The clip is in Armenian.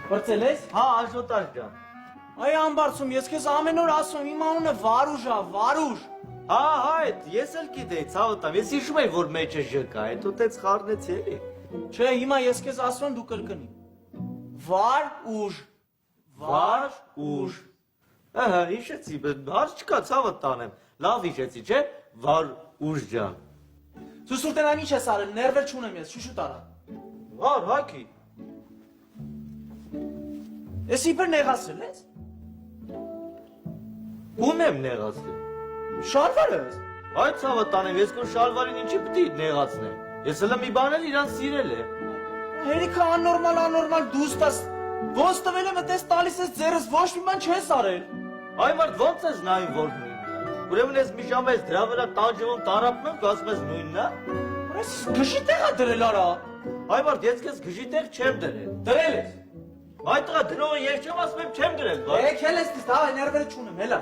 Բրծել ես։ Հա, Աշոտար ջան։ Այ ամբարձում, ես քեզ ամեն օր ասում, իմ անունը Վարուժ ա, Վարուժ։ Հա, այդ ես էլ գիտեի, ցավոտամ, ես հիշում եմ, որ մեջը ЖԿ, այդ ուտեց խառնեցի էլի։ Չէ, հիմա ես քեզ ասում եմ դու կրկնի։ Վարուժ։ Վարուժ։ Ահա, հիշեցի, հարց չկա, ցավդ տանեմ։ Լավ հիշեցի, չէ՞։ Վարուժ ջան։ Սուսուրտենայ ինչ ես արել, ներվեր չունեմ ես, շուշուտ արա։ Վար, հակի։ Ես իբր նեղացրել ես։ Ում եմ նեղացել։ Շարվար ես։ Այդ ցավդ տանեմ, ես քո շալվարին ինչի պիտի նեղացնեմ։ Ես հələ մի բան էլ իրան սիրել եմ։ Հերիքը աննորմալ դու ստաս։ Ոնց տվել եմ այդպես տալիս ես ձերս ոչ մի բան չես արել։ Այ մարդ ոնց ես նայում որ նույնն է։ Ուրեմն ես մի ժամ ես դրա վրա տանջվում տարապնում, դու ասում ես նույնն է։ Այս գշի տեղ ա դրել արա։ Այ մարդ ես քեզ գժի տեղ չեմ դրել։ Դրել ես։ Այդ տղա դրողը ես չեմ ասում եմ չեմ դրել, բա։ Եկել ես դից, հավայ ներվերը չունեմ, հելա։